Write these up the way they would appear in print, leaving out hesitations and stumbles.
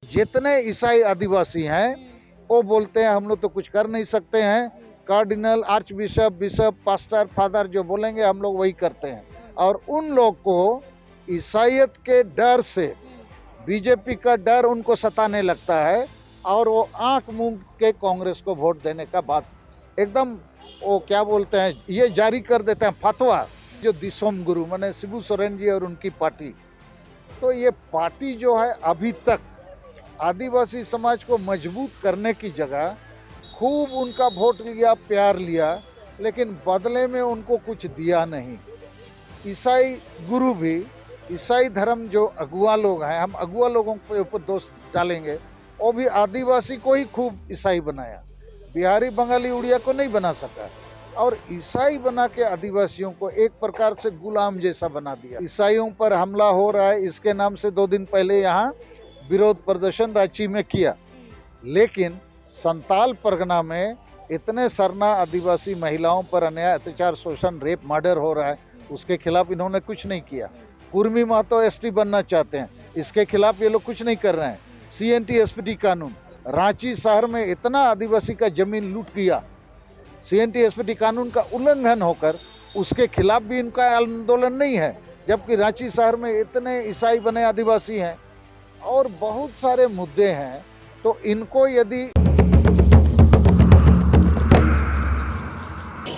जितने ईसाई आदिवासी हैं वो बोलते हैं हम लोग तो कुछ कर नहीं सकते हैं, cardinal, arch bishop, bishop, pastor, father जो बोलेंगे हम लोग वही करते हैं। और उन लोग को ईसाइयत के डर से, बीजेपी का डर उनको सताने लगता है और वो आंख मूंद के कांग्रेस को वोट देने का बात एकदम वो क्या बोलते हैं ये जारी कर देते हैं फतवा। जो दिसोम गुरु माने शिबू सोरेन जी और उनकी पार्टी, तो ये पार्टी जो है अभी तक आदिवासी समाज को मजबूत करने की जगह खूब उनका वोट लिया, प्यार लिया, लेकिन बदले में उनको कुछ दिया नहीं। ईसाई गुरु भी, ईसाई धर्म जो अगुआ लोग हैं, हम अगुआ लोगों के ऊपर दोष डालेंगे, वो भी आदिवासी को ही खूब ईसाई बनाया, बिहारी, बंगाली, उड़िया को नहीं बना सका। और ईसाई बना के आदिवासियों को एक प्रकार से गुलाम जैसा बना दिया। ईसाइयों पर हमला हो रहा है, इसके नाम से 2 दिन पहले यहाँ विरोध प्रदर्शन रांची में किया, लेकिन संताल परगना में इतने सरना आदिवासी महिलाओं पर अन्याय, अत्याचार, शोषण, रेप, मर्डर हो रहा है, उसके खिलाफ इन्होंने कुछ नहीं किया। कुर्मी महतो एसटी बनना चाहते हैं, इसके खिलाफ ये लोग कुछ नहीं कर रहे हैं। CNT SPT कानून, रांची शहर में इतना आदिवासी का जमीन लूट किया, CNT SPT कानून का उल्लंघन होकर उसके खिलाफ भी इनका आंदोलन नहीं है, जबकि रांची शहर में इतने ईसाई बने आदिवासी हैं और बहुत सारे मुद्दे हैं। तो इनको यदि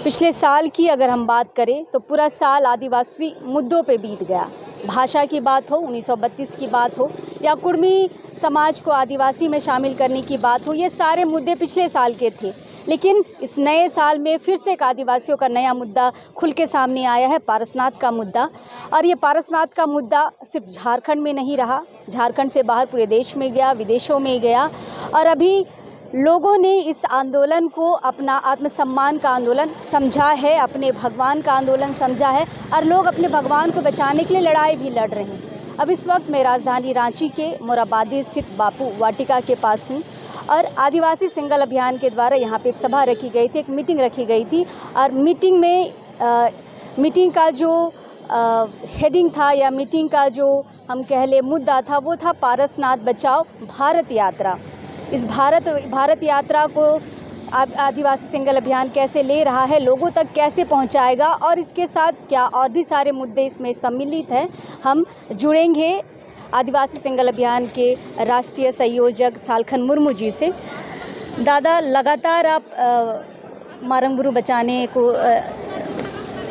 पिछले साल की अगर हम बात करें तो पूरा साल आदिवासी मुद्दों पे बीत गया। भाषा की बात हो, 1932 की बात हो, या कुर्मी समाज को आदिवासी में शामिल करने की बात हो, ये सारे मुद्दे पिछले साल के थे। लेकिन इस नए साल में फिर से एक आदिवासियों का नया मुद्दा खुल के सामने आया है, पारसनाथ का मुद्दा। और ये पारसनाथ का मुद्दा सिर्फ झारखंड में नहीं रहा, झारखंड से बाहर पूरे देश में गया, विदेशों में गया। और अभी लोगों ने इस आंदोलन को अपना आत्मसम्मान का आंदोलन समझा है, अपने भगवान का आंदोलन समझा है, और लोग अपने भगवान को बचाने के लिए लड़ाई भी लड़ रहे हैं। अब इस वक्त मैं राजधानी रांची के मोराबादी स्थित बापू वाटिका के पास हूँ और आदिवासी सिंगल अभियान के द्वारा यहाँ पे एक सभा रखी गई थी, एक मीटिंग रखी गई थी। और मीटिंग में मीटिंग का जो हेडिंग था या मीटिंग का जो हम कह ले मुद्दा था, वो था पारसनाथ बचाओ भारत यात्रा। इस भारत यात्रा को आदिवासी सिंगल अभियान कैसे ले रहा है, लोगों तक कैसे पहुंचाएगा, और इसके साथ क्या और भी सारे मुद्दे इसमें सम्मिलित हैं। हम जुड़ेंगे आदिवासी सिंगल अभियान के राष्ट्रीय संयोजक सालखन मुर्मू जी से। दादा, लगातार आप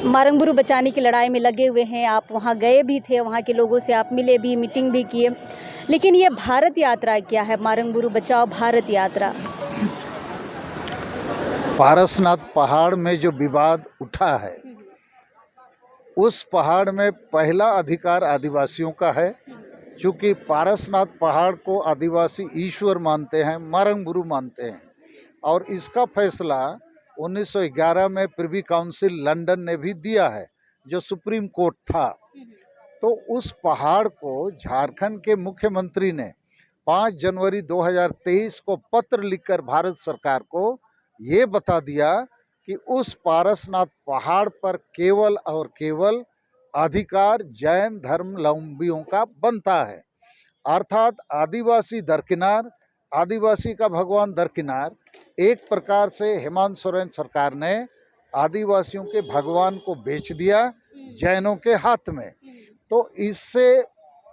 मारंगबुरु बचाने की लड़ाई में लगे हुए हैं। आप वहाँ गए भी थे, वहाँ के लोगों से आप मिले भी, मीटिंग भी किए। लेकिन ये भारत यात्रा क्या है, मारंगबुरु बचाओ भारत यात्रा? पारसनाथ पहाड़ में जो विवाद उठा है, उस पहाड़ में पहला अधिकार आदिवासियों का है। क्योंकि पारसनाथ पहाड़ को आदिवासी ईश्वर मानते हैं, मारंगबुरु मानते हैं, और इसका फैसला 1911 में प्रिवी काउंसिल लंदन ने भी दिया है, जो सुप्रीम कोर्ट था। तो उस पहाड़ को झारखंड के मुख्यमंत्री ने 5 जनवरी 2023 को पत्र लिखकर भारत सरकार को ये बता दिया कि उस पारसनाथ पहाड़ पर केवल और केवल अधिकार जैन धर्मावलंबियों का बनता है। अर्थात आदिवासी दरकिनार, आदिवासी का भगवान दरकिनार। एक प्रकार से हेमंत सोरेन सरकार ने आदिवासियों के भगवान को बेच दिया जैनों के हाथ में। तो इससे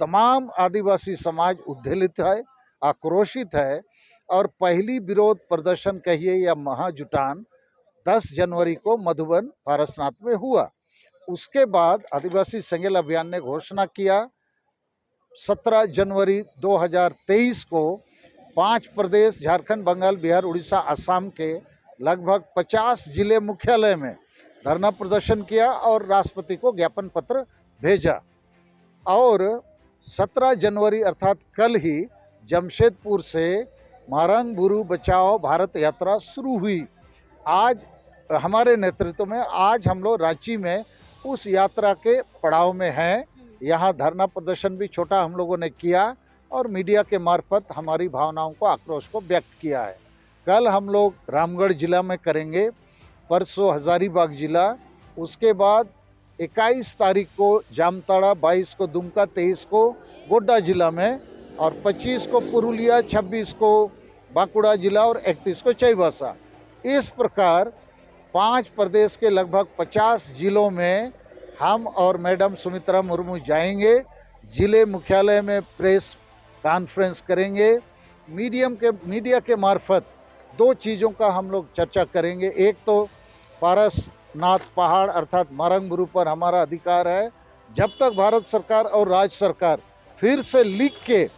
तमाम आदिवासी समाज उद्वेलित है, आक्रोशित है। और पहली विरोध प्रदर्शन कहिए या महाजुटान 10 जनवरी को मधुबन पारसनाथ में हुआ। उसके बाद आदिवासी सिंगल अभियान ने घोषणा किया 17 जनवरी 2023 को 5 प्रदेश, झारखंड, बंगाल, बिहार, उड़ीसा, असम के लगभग 50 जिले मुख्यालय में धरना प्रदर्शन किया और राष्ट्रपति को ज्ञापन पत्र भेजा। और 17 जनवरी अर्थात कल ही जमशेदपुर से मारंगबुरु बचाओ भारत यात्रा शुरू हुई। आज हमारे नेतृत्व में आज हम लोग रांची में उस यात्रा के पड़ाव में हैं। यहाँ धरना प्रदर्शन भी छोटा हम लोगों ने किया और मीडिया के मार्फत हमारी भावनाओं को, आक्रोश को व्यक्त किया है। कल हम लोग रामगढ़ जिला में करेंगे, परसों हजारीबाग जिला, उसके बाद 21 तारीख को जामताड़ा, 22 को दुमका, 23 को गोड्डा जिला में और 25 को पुरुलिया, 26 को बांकुड़ा जिला और 31 को चाईबासा। इस प्रकार 5 प्रदेश के लगभग 50 जिलों में हम और मैडम सुमित्रा मुर्मू जाएंगे। जिले मुख्यालय में प्रेस कॉन्फ्रेंस करेंगे। मीडिया के मार्फत 2 चीज़ों का हम लोग चर्चा करेंगे। एक तो पारसनाथ पहाड़ अर्थात मारंग बुरु पर हमारा अधिकार है। जब तक भारत सरकार और राज्य सरकार फिर से लिख के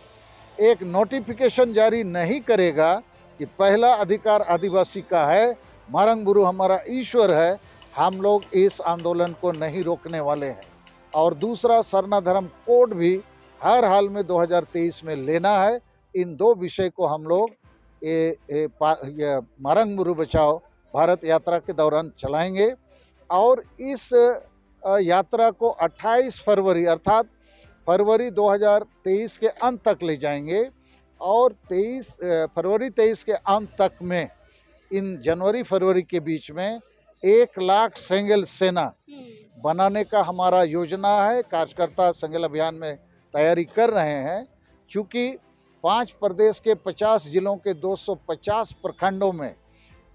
एक नोटिफिकेशन जारी नहीं करेगा कि पहला अधिकार आदिवासी का है, मारंग बुरु हमारा ईश्वर है, हम लोग इस आंदोलन को नहीं रोकने वाले हैं। और दूसरा, सरना धर्म कोड भी हर हाल में 2023 में लेना है। इन 2 विषय को हम लोग ये मारंग बुरु बचाओ भारत यात्रा के दौरान चलाएंगे। और इस यात्रा को 28 फरवरी अर्थात फरवरी 2023 के अंत तक ले जाएंगे। और फरवरी 23 के अंत तक में इन जनवरी फरवरी के बीच में 1 लाख सेंगल सेना बनाने का हमारा योजना है। कार्यकर्ता सेंगल अभियान में तैयारी कर रहे हैं। चूँकि 5 प्रदेश के 50 जिलों के 250 प्रखंडों में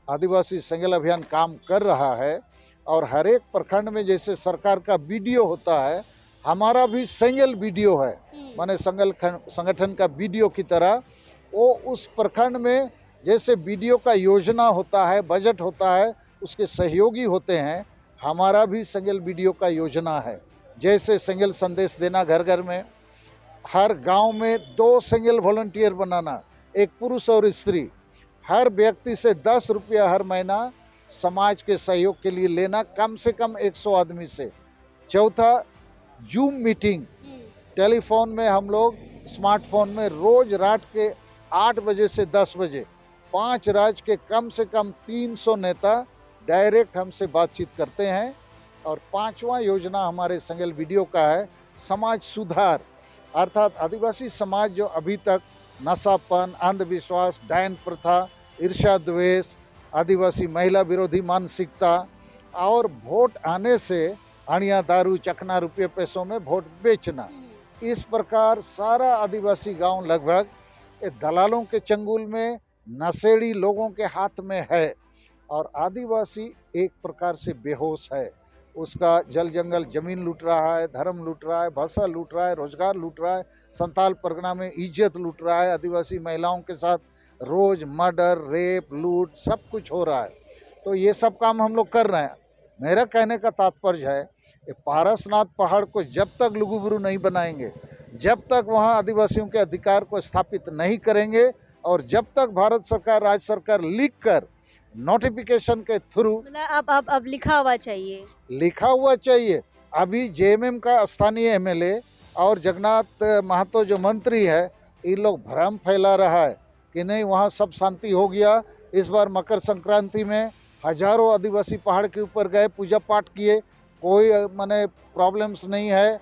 आदिवासी सेंगल अभियान काम कर रहा है और हर एक प्रखंड में जैसे सरकार का बीडीओ होता है, हमारा भी सेंगल बीडीओ है, माने संगठन का बीडीओ की तरह। वो उस प्रखंड में जैसे बीडीओ का योजना होता है, बजट होता है, उसके सहयोगी होते हैं, हमारा भी सेंगल बीडीओ का योजना है। जैसे सेंगल संदेश देना घर घर में, हर गांव में 2 सेंगल वॉलंटियर बनाना, एक पुरुष और स्त्री, हर व्यक्ति से 10 रुपया हर महीना समाज के सहयोग के लिए लेना, कम से कम 100 आदमी से। चौथा, जूम मीटिंग, टेलीफोन में हम लोग स्मार्टफोन में रोज रात के 8 बजे से 10 बजे 5 राज्य के कम से कम 300 नेता डायरेक्ट हमसे बातचीत करते हैं। और 5वां योजना हमारे सेंगल वीडियो का है समाज सुधार, अर्थात आदिवासी समाज जो अभी तक नशापन, अंधविश्वास, डायन प्रथा, ईर्ष्या द्वेष, आदिवासी महिला विरोधी मानसिकता और वोट आने से हणिया दारू, चखना, रुपये पैसों में वोट बेचना, इस प्रकार सारा आदिवासी गांव लगभग दलालों के चंगुल में, नशेड़ी लोगों के हाथ में है और आदिवासी एक प्रकार से बेहोश है। उसका जल जंगल जमीन लूट रहा है, धर्म लूट रहा है, भाषा लूट रहा है, रोजगार लूट रहा है, संताल परगना में इज्जत लूट रहा है। आदिवासी महिलाओं के साथ रोज मर्डर, रेप, लूट सब कुछ हो रहा है। तो ये सब काम हम लोग कर रहे हैं। मेरा कहने का तात्पर्य है कि पारसनाथ पहाड़ को जब तक लुगुबुरु नहीं बनाएंगे, जब तक वहाँ आदिवासियों के अधिकार को स्थापित नहीं करेंगे और जब तक भारत सरकार, राज्य सरकार लिख कर नोटिफिकेशन के थ्रू, मतलब अब लिखा हुआ चाहिए, लिखा हुआ चाहिए। अभी जेएमएम का स्थानीय एमएलए और जगन्नाथ महतो जो मंत्री है, इन लोग भ्रम फैला रहा है कि नहीं वहाँ सब शांति हो गया। इस बार मकर संक्रांति में हजारों आदिवासी पहाड़ के ऊपर गए, पूजा पाठ किए, कोई माने प्रॉब्लम्स नहीं है,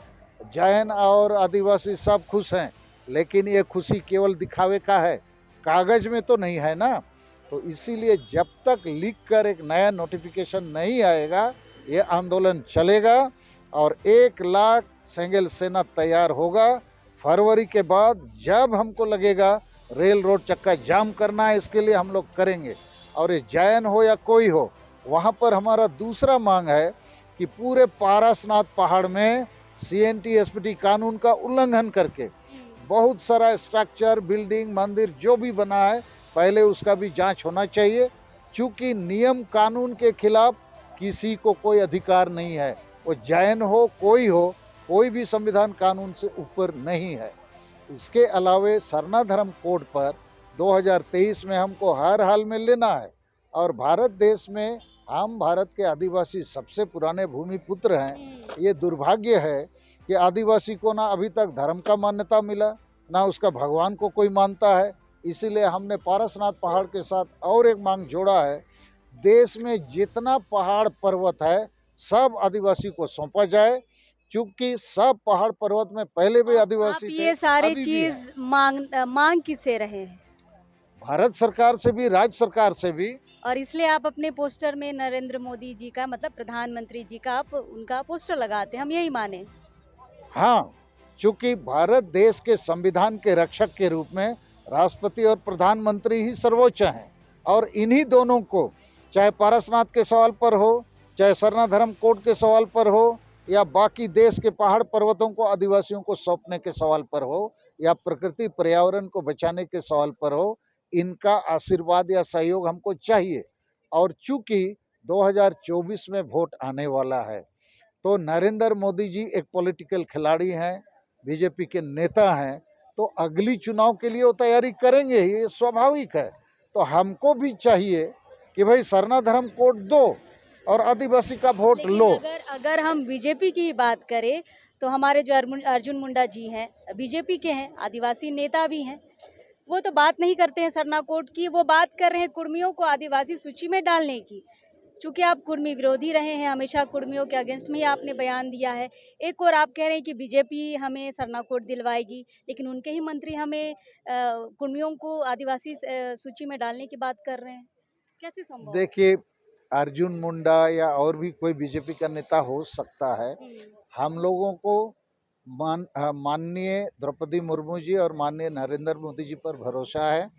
जैन और आदिवासी सब खुश हैं। लेकिन ये खुशी केवल दिखावे का है, कागज में तो नहीं है ना। तो इसीलिए जब तक लिख कर एक नया नोटिफिकेशन नहीं आएगा, ये आंदोलन चलेगा और 1 लाख सेंगल सेना तैयार होगा। फरवरी के बाद जब हमको लगेगा रेल रोड चक्का जाम करना है, इसके लिए हम लोग करेंगे। और ये जैन हो या कोई हो, वहाँ पर हमारा दूसरा मांग है कि पूरे पारसनाथ पहाड़ में CNT SPT कानून का उल्लंघन करके बहुत सारा स्ट्रक्चर, बिल्डिंग, मंदिर जो भी बना है, पहले उसका भी जांच होना चाहिए। चूँकि नियम कानून के खिलाफ किसी को कोई अधिकार नहीं है, वो जैन हो, कोई भी संविधान कानून से ऊपर नहीं है। इसके अलावे सरना धर्म कोड पर 2023 में हमको हर हाल में लेना है। और भारत देश में हम भारत के आदिवासी सबसे पुराने भूमिपुत्र हैं। ये दुर्भाग्य है कि आदिवासी को ना अभी तक धर्म का मान्यता मिला, ना उसका भगवान को कोई मानता है। इसीलिए हमने पारसनाथ पहाड़ के साथ और एक मांग जोड़ा है, देश में जितना पहाड़ पर्वत है सब आदिवासी को सौंपा जाए। क्योंकि सब पहाड़ पर्वत में पहले भी आदिवासी थे, ये सारे अभी भी चीज मांग किससे रहे हैं? भारत सरकार से भी, राज्य सरकार से भी। और इसलिए आप अपने पोस्टर में नरेंद्र मोदी जी का, मतलब प्रधानमंत्री जी का, आप उनका पोस्टर लगाते हैं, हम यही माने? हाँ, चूँकि भारत देश के संविधान के रक्षक के रूप में राष्ट्रपति और प्रधानमंत्री ही सर्वोच्च हैं, और इन्हीं दोनों को, चाहे पारसनाथ के सवाल पर हो, चाहे सरनाधर्म कोर्ट के सवाल पर हो, या बाकी देश के पहाड़ पर्वतों को आदिवासियों को सौंपने के सवाल पर हो, या प्रकृति पर्यावरण को बचाने के सवाल पर हो, इनका आशीर्वाद या सहयोग हमको चाहिए। और चूंकि 2024 में वोट आने वाला है, तो नरेंद्र मोदी जी एक पॉलिटिकल खिलाड़ी हैं, बीजेपी के नेता हैं, तो अगली चुनाव के लिए वो तैयारी करेंगे ही, ये स्वाभाविक है। तो हमको भी चाहिए कि भाई सरनाधर्म कोड दो और आदिवासी का वोट लेकिन लो। अगर हम बीजेपी की ही बात करें तो हमारे जो अर्जुन मुंडा जी हैं बीजेपी के हैं, आदिवासी नेता भी हैं। वो तो बात नहीं करते हैं सरना कोड की, वो बात कर रहे हैं कुर्मियों को आदिवासी सूची में डालने की। चूंकि आप कुर्मी विरोधी रहे हैं, हमेशा कुर्मियों के अगेंस्ट में ही आपने बयान दिया है। एक और आप कह रहे हैं कि बीजेपी हमें सरना कोड दिलवाएगी, लेकिन उनके ही मंत्री हमें कुर्मियों को आदिवासी सूची में डालने की बात कर रहे हैं। कैसे संभव है? देखिए, अर्जुन मुंडा या और भी कोई बीजेपी का नेता हो सकता है। हम लोगों को माननीय द्रौपदी मुर्मू जी और माननीय नरेंद्र मोदी जी पर भरोसा है,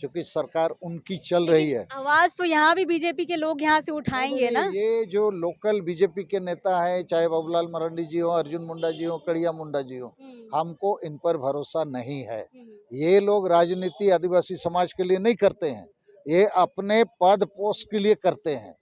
क्योंकि सरकार उनकी चल रही है। आवाज तो यहाँ भी बीजेपी के लोग यहाँ से उठाएंगे ना। ये जो लोकल बीजेपी के नेता हैं, चाहे बाबूलाल मरांडी जी हो, अर्जुन मुंडा जी हो, कड़िया मुंडा जी हो, हमको इन पर भरोसा नहीं है। ये लोग राजनीति आदिवासी समाज के लिए नहीं करते हैं, ये अपने पद पोस्ट के लिए करते हैं।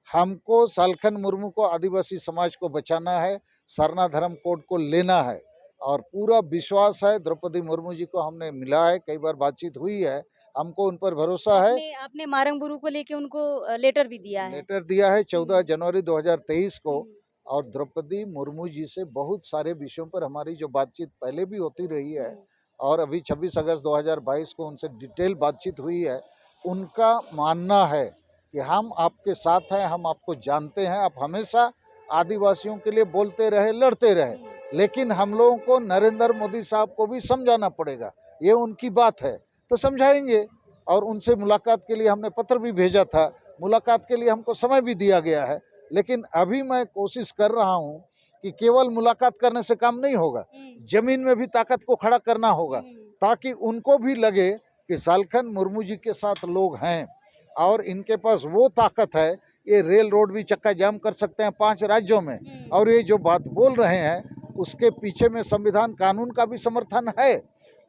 हमको सालखन मुर्मू को आदिवासी समाज को बचाना है, सरना धर्म कोड को लेना है, और पूरा विश्वास है। द्रौपदी मुर्मू जी को हमने मिला है, कई बार बातचीत हुई है, हमको उन पर भरोसा है। आपने मारंग बुरु को लेके उनको लेटर भी दिया है। लेटर दिया है 14 जनवरी 2023 को, और द्रौपदी मुर्मू जी से बहुत सारे विषयों पर हमारी जो बातचीत पहले भी होती रही है, और अभी 26 अगस्त 2022 को उनसे डिटेल बातचीत हुई है। उनका मानना है कि हम आपके साथ हैं, हम आपको जानते हैं, आप हमेशा आदिवासियों के लिए बोलते रहे, लड़ते रहे, लेकिन हम लोगों को नरेंद्र मोदी साहब को भी समझाना पड़ेगा। ये उनकी बात है तो समझाएंगे, और उनसे मुलाकात के लिए हमने पत्र भी भेजा था, मुलाकात के लिए हमको समय भी दिया गया है। लेकिन अभी मैं कोशिश कर रहा हूँ कि केवल मुलाकात करने से काम नहीं होगा, जमीन में भी ताकत को खड़ा करना होगा, ताकि उनको भी लगे कि सालखन मुर्मू जी के साथ लोग हैं और इनके पास वो ताकत है, ये रेल रोड भी चक्का जाम कर सकते हैं 5 राज्यों में। और ये जो बात बोल रहे हैं उसके पीछे में संविधान कानून का भी समर्थन है।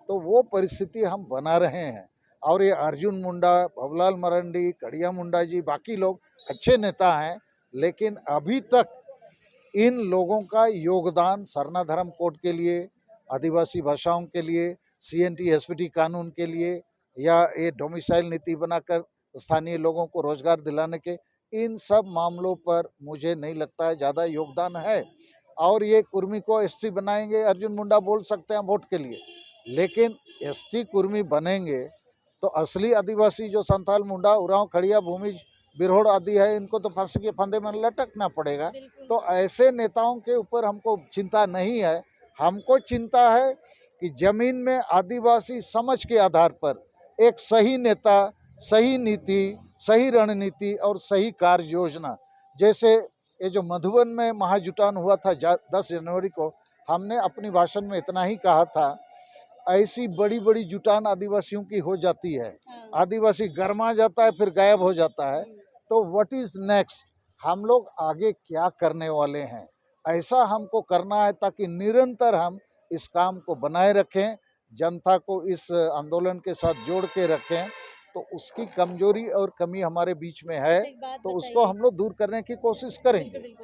तो वो परिस्थिति हम बना रहे हैं। और ये अर्जुन मुंडा, बाबूलाल मरांडी, कड़िया मुंडा जी, बाकी लोग अच्छे नेता हैं, लेकिन अभी तक इन लोगों का योगदान सरना धर्म कोड के लिए, आदिवासी भाषाओं के लिए, CNT SPT कानून के लिए, या ये डोमिसाइल नीति बनाकर स्थानीय लोगों को रोजगार दिलाने के, इन सब मामलों पर मुझे नहीं लगता है ज़्यादा योगदान है। और ये कुर्मी को ST बनाएंगे, अर्जुन मुंडा बोल सकते हैं वोट के लिए, लेकिन ST कुर्मी बनेंगे तो असली आदिवासी जो संथाल, मुंडा, उरांव, खड़िया, भूमिज, बिरहोड़ आदि है, इनको तो फांसी के फंदे में लटकना पड़ेगा। तो ऐसे नेताओं के ऊपर हमको चिंता नहीं है। हमको चिंता है कि जमीन में आदिवासी समझ के आधार पर एक सही नेता, सही नीति, सही रणनीति और सही कार्य योजना, जैसे ये जो मधुबन में महाजुटान हुआ था 10 जनवरी को, हमने अपनी भाषण में इतना ही कहा था, ऐसी बड़ी बड़ी जुटान आदिवासियों की हो जाती है, आदिवासी गरमा जाता है, फिर गायब हो जाता है। तो व्हाट इज नेक्स्ट, हम लोग आगे क्या करने वाले हैं, ऐसा हमको करना है, ताकि निरंतर हम इस काम को बनाए रखें, जनता को इस आंदोलन के साथ जोड़ के रखें। तो उसकी कमजोरी और कमी हमारे बीच में है, तो उसको हम लोग दूर करने की कोशिश करेंगे।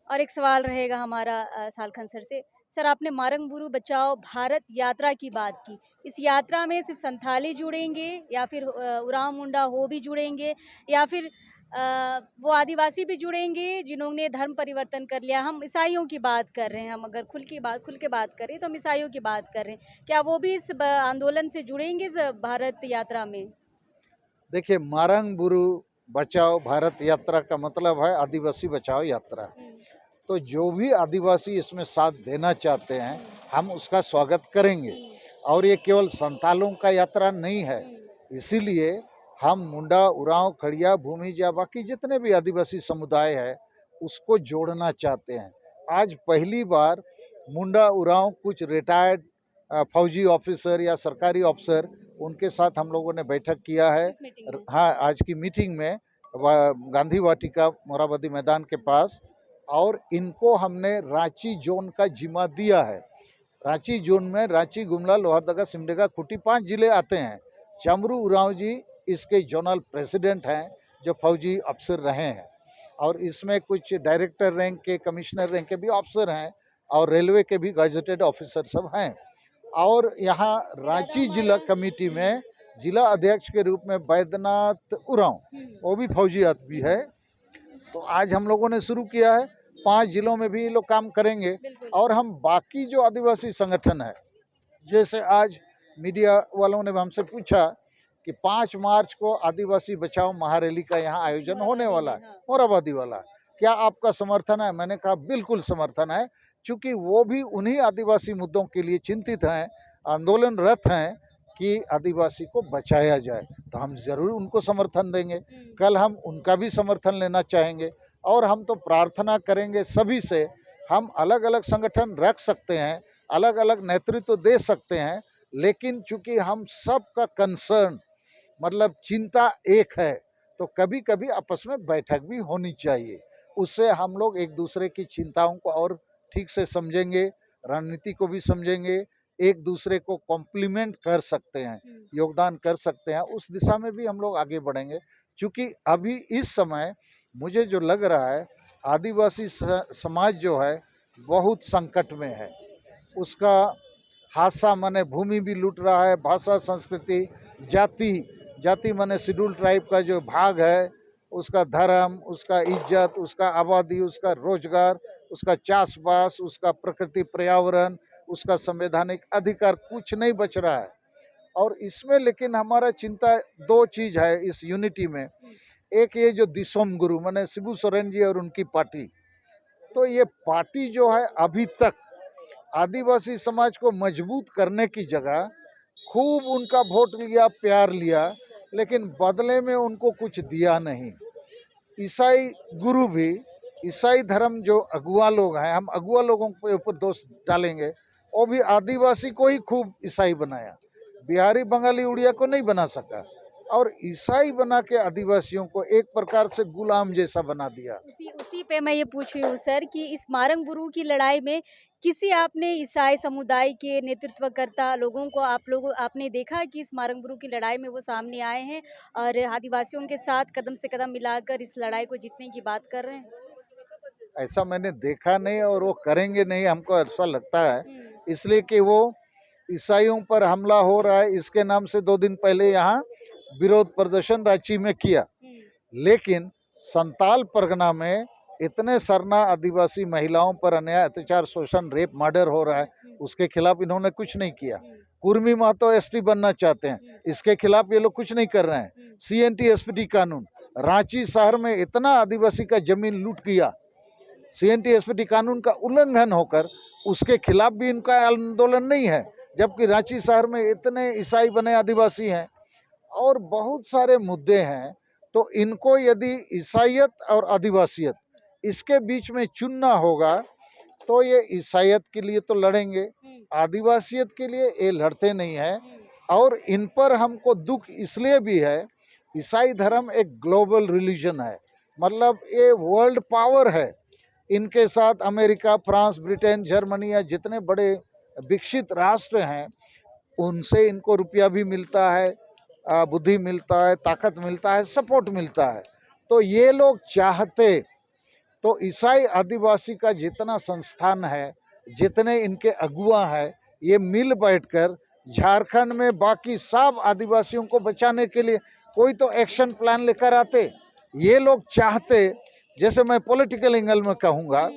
और एक सवाल रहेगा हमारा सालखन सर से। सर, आपने मारंग बुरु बचाओ भारत यात्रा की बात की। इस यात्रा में सिर्फ संथाली जुड़ेंगे, या फिर उरांव मुंडा हो भी जुड़ेंगे, या फिर वो आदिवासी भी जुड़ेंगे जिन्होंने धर्म परिवर्तन कर लिया? हम ईसाइयों की बात कर रहे हैं, हम अगर खुल के बात करें तो हम ईसाइयों की बात कर रहे हैं। क्या वो भी इस आंदोलन से जुड़ेंगे इस भारत यात्रा में? देखिए, मारंग बुरु बचाओ भारत यात्रा का मतलब है आदिवासी बचाओ यात्रा। तो जो भी आदिवासी इसमें साथ देना चाहते हैं, हम उसका स्वागत करेंगे। और ये केवल संतालों का यात्रा नहीं है, इसीलिए हम मुंडा, उरांव, खड़िया, भूमिज या बाकी जितने भी आदिवासी समुदाय है उसको जोड़ना चाहते हैं। आज पहली बार मुंडा उरांव, कुछ रिटायर्ड फौजी ऑफिसर या सरकारी ऑफिसर, उनके साथ हम लोगों ने बैठक किया है। हाँ, आज की मीटिंग में गांधी वाटिका मोराबादी मैदान के पास, और इनको हमने रांची जोन का जिम्मा दिया है। रांची जोन में रांची, गुमला, लोहरदगा, सिमडेगा, खूंटी 5 जिले आते हैं। चमरू उरांव जी इसके जोनल प्रेसिडेंट हैं, जो फौजी अफसर रहे हैं, और इसमें कुछ डायरेक्टर रैंक के, कमिश्नर रैंक के भी अफसर हैं, और रेलवे के भी गजेटेड ऑफिसर सब हैं। और यहाँ रांची जिला कमेटी में जिला अध्यक्ष के रूप में बैद्यनाथ उरांव, वो भी फौजी आदमी है। तो आज हम लोगों ने शुरू किया है, 5 जिलों में भी ये लोग काम करेंगे। और हम बाकी जो आदिवासी संगठन है, जैसे आज मीडिया वालों ने हमसे पूछा कि 5 मार्च को आदिवासी बचाओ महारैली का यहाँ आयोजन होने वाला है, मोराबादी वाला, क्या आपका समर्थन है? मैंने कहा बिल्कुल समर्थन है, क्योंकि वो भी उन्हीं आदिवासी मुद्दों के लिए चिंतित हैं, आंदोलनरत हैं कि आदिवासी को बचाया जाए, तो हम ज़रूर उनको समर्थन देंगे। कल हम उनका भी समर्थन लेना चाहेंगे, और हम तो प्रार्थना करेंगे सभी से। हम अलग अलग संगठन रख सकते हैं, अलग अलग नेतृत्व दे सकते हैं, लेकिन चूंकि हम सब का कंसर्न, मतलब चिंता एक है, तो कभी कभी आपस में बैठक भी होनी चाहिए। उससे हम लोग एक दूसरे की चिंताओं को और ठीक से समझेंगे, रणनीति को भी समझेंगे, एक दूसरे को कॉम्प्लीमेंट कर सकते हैं, योगदान कर सकते हैं, उस दिशा में भी हम लोग आगे बढ़ेंगे। क्योंकि अभी इस समय मुझे जो लग रहा है, आदिवासी समाज जो है बहुत संकट में है। उसका हादसा माने भूमि भी लूट रहा है, भाषा, संस्कृति, जाति माने शेड्यूल ट्राइब का जो भाग है, उसका धर्म, उसका इज्जत, उसका आबादी, उसका रोजगार, उसका चाषबास, उसका प्रकृति पर्यावरण, उसका संवैधानिक अधिकार, कुछ नहीं बच रहा है। और इसमें लेकिन हमारा चिंता 2 चीज़ है इस यूनिटी में। एक ये जो दिसोम गुरु माने शिबू सोरेन जी और उनकी पार्टी, तो ये पार्टी जो है अभी तक आदिवासी समाज को मजबूत करने की जगह खूब उनका वोट लिया, प्यार लिया, लेकिन बदले में उनको कुछ दिया नहीं। ईसाई गुरु भी, ईसाई धर्म जो अगुआ लोग हैं, हम अगुआ लोगों के ऊपर दोष डालेंगे, वो भी आदिवासी को ही खूब ईसाई बनाया, बिहारी, बंगाली, उड़िया को नहीं बना सका, और ईसाई बना के आदिवासियों को एक प्रकार से गुलाम जैसा बना दिया। उसी पे मैं ये पूछ रही हूँ सर कि इस मारंग-बुरू की लड़ाई में किसी आपने ईसाई समुदाय के नेतृत्वकर्ता लोगों को आपने देखा कि इस मारंग-बुरू की लड़ाई में वो सामने आए हैं और आदिवासियों के साथ कदम से कदम मिलाकर इस लड़ाई को जीतने की बात कर रहे हैं? ऐसा मैंने देखा नहीं, और वो करेंगे नहीं, हमको ऐसा लगता है, इसलिए कि वो ईसाइयों पर हमला हो रहा है, इसके नाम से 2 दिन पहले यहाँ विरोध प्रदर्शन रांची में किया। लेकिन संताल परगना में इतने सरना आदिवासी महिलाओं पर अन्याय, अत्याचार, शोषण, रेप, मर्डर हो रहा है, उसके खिलाफ इन्होंने कुछ नहीं किया। कुर्मी महतो एसटी बनना चाहते हैं, इसके खिलाफ ये लोग कुछ नहीं कर रहे हैं। सीएनटी एसपीटी कानून, रांची शहर में इतना आदिवासी का जमीन लूट किया, सीएनटी एसपीटी कानून का उल्लंघन होकर उसके खिलाफ भी इनका आंदोलन नहीं है, जबकि रांची शहर में इतने ईसाई बने आदिवासी हैं और बहुत सारे मुद्दे हैं। तो इनको यदि ईसाईयत और आदिवासियत इसके बीच में चुनना होगा, तो ये ईसाईयत के लिए तो लड़ेंगे, आदिवासियत के लिए ये लड़ते नहीं है। और इन पर हमको दुख इसलिए भी है, ईसाई धर्म एक ग्लोबल रिलीजन है, मतलब ये वर्ल्ड पावर है। इनके साथ अमेरिका, फ्रांस, ब्रिटेन, जर्मनी या जितने बड़े विकसित राष्ट्र हैं, उनसे इनको रुपया भी मिलता है, बुद्धि मिलता है, ताकत मिलता है, सपोर्ट मिलता है। तो ये लोग चाहते तो ईसाई आदिवासी का जितना संस्थान है, जितने इनके अगुआ है, ये मिल बैठकर झारखंड में बाकी सब आदिवासियों को बचाने के लिए कोई तो एक्शन प्लान लेकर आते। ये लोग चाहते, जैसे मैं पॉलिटिकल एंगल में कहूँगा,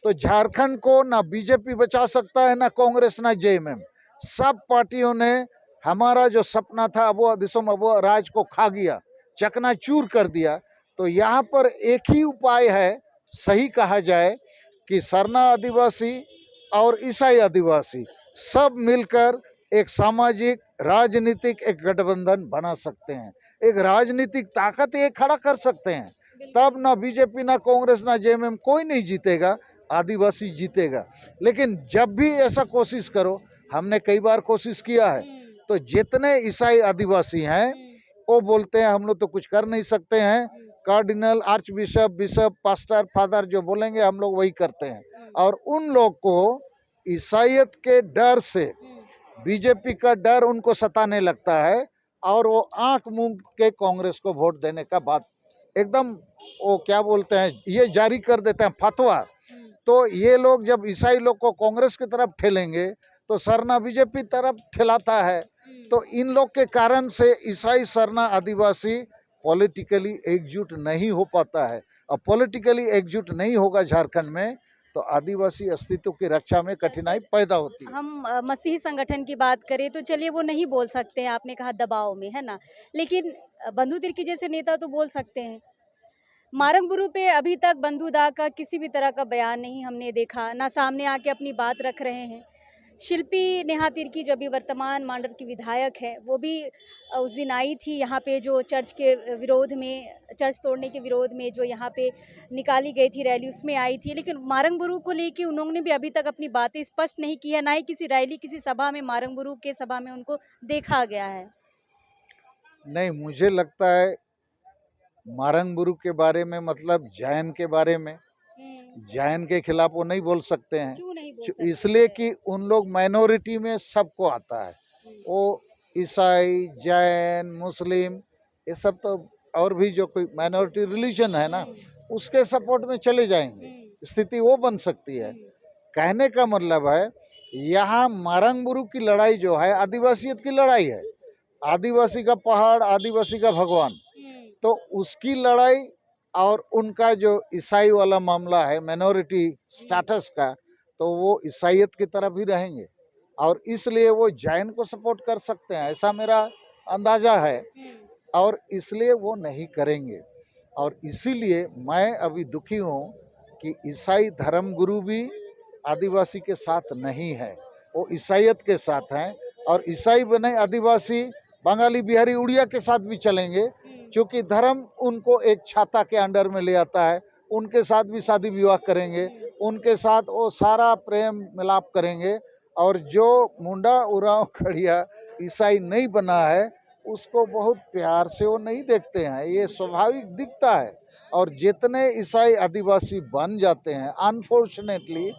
तो झारखंड को ना बीजेपी बचा सकता है, ना कांग्रेस, ना जेएमएम। सब पार्टियों ने हमारा जो सपना था वो दिसोम अबो राज को खा गया, चकनाचूर कर दिया। तो यहाँ पर एक ही उपाय है, सही कहा जाए कि सरना आदिवासी और ईसाई आदिवासी सब मिलकर एक सामाजिक राजनीतिक एक गठबंधन बना सकते हैं, एक राजनीतिक ताकत ये खड़ा कर सकते हैं। तब ना बीजेपी, ना कांग्रेस, ना जेएमएम कोई नहीं जीतेगा, आदिवासी जीतेगा। लेकिन जब भी ऐसा कोशिश करो, हमने कई बार कोशिश किया है, तो जितने ईसाई आदिवासी हैं वो बोलते हैं हम लोग तो कुछ कर नहीं सकते हैं, cardinal, arch bishop, bishop, pastor, father जो बोलेंगे हम लोग वही करते हैं। और उन लोग को ईसाइयत के डर से, बीजेपी का डर उनको सताने लगता है और वो आंख मूंद के कांग्रेस को वोट देने का बात एकदम वो क्या बोलते हैं ये जारी कर देते हैं फतवा। तो ये लोग जब ईसाई लोग को कांग्रेस की तरफ ठेलेंगे तो सरना बीजेपी तरफ ठेलाता है। तो इन लोग के कारण से ईसाई सरना आदिवासी पॉलिटिकली एकजुट नहीं हो पाता है। और पॉलिटिकली एकजुट नहीं होगा झारखंड में तो आदिवासी अस्तित्व की रक्षा में कठिनाई पैदा होती है। हम मसीही संगठन की बात करें तो चलिए वो नहीं बोल सकते हैं, आपने कहा दबाव में, है ना, लेकिन बंधु तिर्की जैसे नेता तो बोल सकते हैं। मारंग गुरु पे अभी तक बंधु दा का किसी भी तरह का बयान नहीं हमने देखा, ना सामने आके अपनी बात रख रहे हैं। शिल्पी नेहा तिर्की जो अभी वर्तमान मांडर की विधायक है, वो भी उस दिन आई थी यहाँ पे, जो चर्च के विरोध में, चर्च तोड़ने के विरोध में जो यहाँ पे निकाली गई थी रैली, उसमें आई थी। लेकिन मारंग गुरु को लेके उन्होंने भी अभी तक अपनी बातें स्पष्ट नहीं की है, ना ही किसी रैली, किसी सभा में, मारंग गुरु के सभा में उनको देखा गया है। नहीं, मुझे लगता है मारंग गुरु के बारे में मतलब जैन के बारे में, जैन के खिलाफ वो नहीं बोल सकते हैं। क्यों नहीं बोल सकते? इसलिए कि उन लोग माइनॉरिटी में सबको आता है। वो ईसाई, जैन, मुस्लिम, ये सब तो और भी जो कोई माइनॉरिटी रिलीजन है ना, उसके सपोर्ट में चले जाएंगे। स्थिति वो बन सकती है। कहने का मतलब है यहाँ मारंग गुरु की लड़ाई जो है आदिवासियत की लड़ाई है। आदिवासी का पहाड़, आदिवासी का भगवान, तो उसकी लड़ाई और उनका जो ईसाई वाला मामला है माइनॉरिटी स्टेटस का, तो वो ईसाइयत की तरफ ही रहेंगे और इसलिए वो जैन को सपोर्ट कर सकते हैं, ऐसा मेरा अंदाजा है। और इसलिए वो नहीं करेंगे। और इसीलिए मैं अभी दुखी हूँ कि ईसाई धर्म गुरु भी आदिवासी के साथ नहीं है, वो ईसाइयत के साथ हैं। और ईसाई बने आदिवासी बंगाली, बिहारी, उड़िया के साथ भी चलेंगे, क्योंकि धर्म उनको एक छाता के अंडर में ले आता है। उनके साथ भी शादी विवाह करेंगे, उनके साथ वो सारा प्रेम मिलाप करेंगे। और जो मुंडा उरांव खड़िया ईसाई नहीं बना है उसको बहुत प्यार से वो नहीं देखते हैं, ये स्वाभाविक दिखता है। और जितने ईसाई आदिवासी बन जाते हैं अनफॉर्चुनेटली,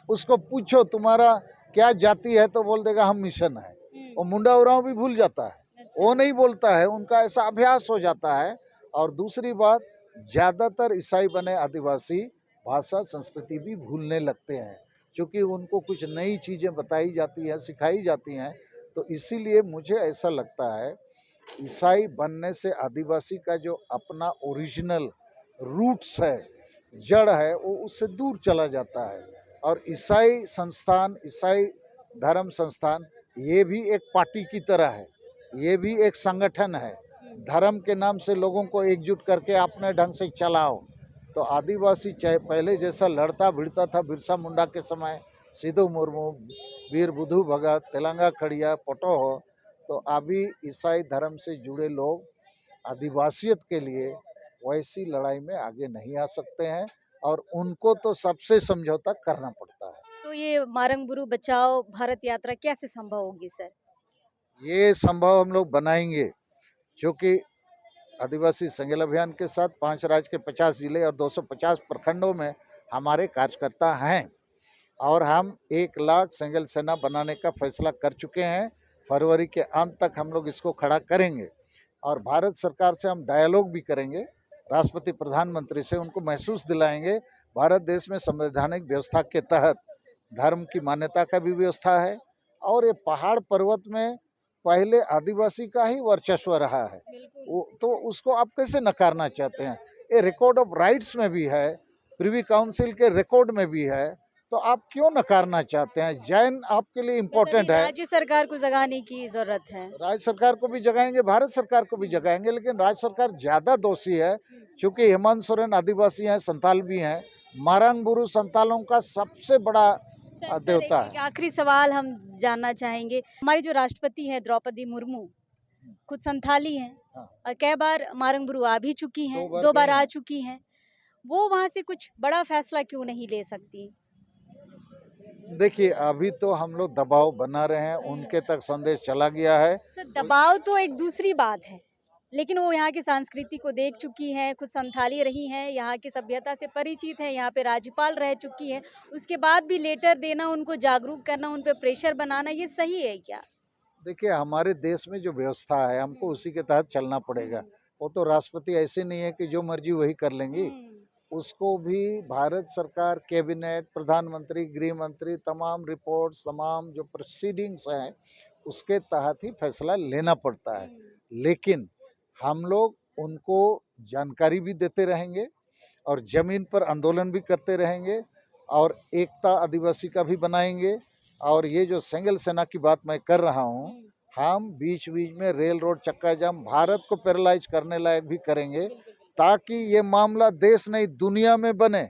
उसको पूछो तुम्हारा क्या जाति है तो बोल देगा हम मिशन है। वो मुंडा उरांव भी भूल जाता है, वो नहीं बोलता है, उनका ऐसा अभ्यास हो जाता है। और दूसरी बात, ज़्यादातर ईसाई बने आदिवासी भाषा संस्कृति भी भूलने लगते हैं, क्योंकि उनको कुछ नई चीज़ें बताई जाती हैं, सिखाई जाती हैं। तो इसीलिए मुझे ऐसा लगता है ईसाई बनने से आदिवासी का जो अपना ओरिजिनल रूट्स है, जड़ है, वो उससे दूर चला जाता है। और ईसाई संस्थान, ईसाई धर्म संस्थान, ये भी एक पार्टी की तरह है, ये भी एक संगठन है। धर्म के नाम से लोगों को एकजुट करके अपने ढंग से चलाओ। तो आदिवासी चाहे पहले जैसा लड़ता भिड़ता था बिरसा मुंडा के समय, सिद्धू मुर्मू, वीर बुधू भगत, तेलंगा खड़िया, पटोह, तो अभी ईसाई धर्म से जुड़े लोग आदिवासियत के लिए वैसी लड़ाई में आगे नहीं आ सकते हैं और उनको तो सबसे समझौता करना पड़ता है। तो ये मारंग गुरु बचाओ भारत यात्रा कैसे संभव होगी सर? ये संभव हम लोग बनाएंगे, क्योंकि आदिवासी संगेल अभियान के साथ 5 राज्य के 50 जिले और 250 प्रखंडों में हमारे कार्यकर्ता हैं और हम 1 लाख संगेल सेना बनाने का फैसला कर चुके हैं। फरवरी के अंत तक हम लोग इसको खड़ा करेंगे और भारत सरकार से हम डायलॉग भी करेंगे, राष्ट्रपति प्रधानमंत्री से उनको महसूस दिलाएंगे भारत देश में संवैधानिक व्यवस्था के तहत धर्म की मान्यता का भी व्यवस्था है। और ये पहाड़ पर्वत में पहले आदिवासी का ही वर्चस्व रहा है, तो उसको आप कैसे नकारना चाहते हैं? ये रिकॉर्ड ऑफ राइट्स में भी है, प्रिवी काउंसिल के रिकॉर्ड में भी है, तो आप क्यों नकारना चाहते हैं? जैन आपके लिए इम्पोर्टेंट है। राज्य सरकार को जगाने की जरूरत है। राज्य सरकार को भी जगाएंगे, भारत सरकार को भी जगाएंगे, लेकिन राज्य सरकार ज़्यादा दोषी है, क्योंकि हेमंत सोरेन आदिवासी हैं, संताल भी हैं। मारंग गुरु संतालों का सबसे बड़ा देवता है। आखिरी सवाल हम जानना चाहेंगे, हमारी जो राष्ट्रपति है द्रौपदी मुर्मू खुद संथाली हैं और कई बार मारंग गुरु आ भी चुकी हैं, 2 बार आ चुकी हैं, वो वहाँ से कुछ बड़ा फैसला क्यों नहीं ले सकती? देखिए, अभी तो हम लोग दबाव बना रहे हैं, उनके तक संदेश चला गया है। सर दबाव तो एक दूसरी बात है, लेकिन वो यहाँ की संस्कृति को देख चुकी हैं, खुद संथाली रही हैं, यहाँ की सभ्यता से परिचित हैं, यहाँ पे राज्यपाल रह चुकी हैं, उसके बाद भी लेटर देना, उनको जागरूक करना, उन पे प्रेशर बनाना, ये सही है क्या? देखिए, हमारे देश में जो व्यवस्था है, हमको उसी के तहत चलना पड़ेगा। वो तो राष्ट्रपति ऐसे नहीं है कि जो मर्जी वही कर लेंगी। उसको भी भारत सरकार, कैबिनेट, प्रधानमंत्री, गृह मंत्री, तमाम रिपोर्ट्स, तमाम जो प्रोसीडिंग्स हैं, उसके तहत ही फैसला लेना पड़ता है। लेकिन हम लोग उनको जानकारी भी देते रहेंगे और ज़मीन पर आंदोलन भी करते रहेंगे और एकता आदिवासी का भी बनाएंगे। और ये जो सिंगल सेना की बात मैं कर रहा हूँ, हम बीच बीच में रेल रोड चक्का जाम भारत को पैरालाइज करने लायक भी करेंगे, ताकि ये मामला देश नहीं दुनिया में बने।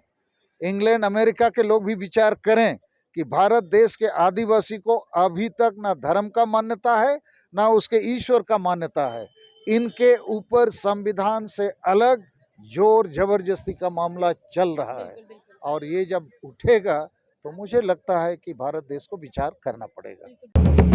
इंग्लैंड अमेरिका के लोग भी विचार करें कि भारत देश के आदिवासी को अभी तक ना धर्म का मान्यता है, ना उसके ईश्वर का मान्यता है। इनके ऊपर संविधान से अलग जोर जबरदस्ती का मामला चल रहा है और ये जब उठेगा तो मुझे लगता है कि भारत देश को विचार करना पड़ेगा।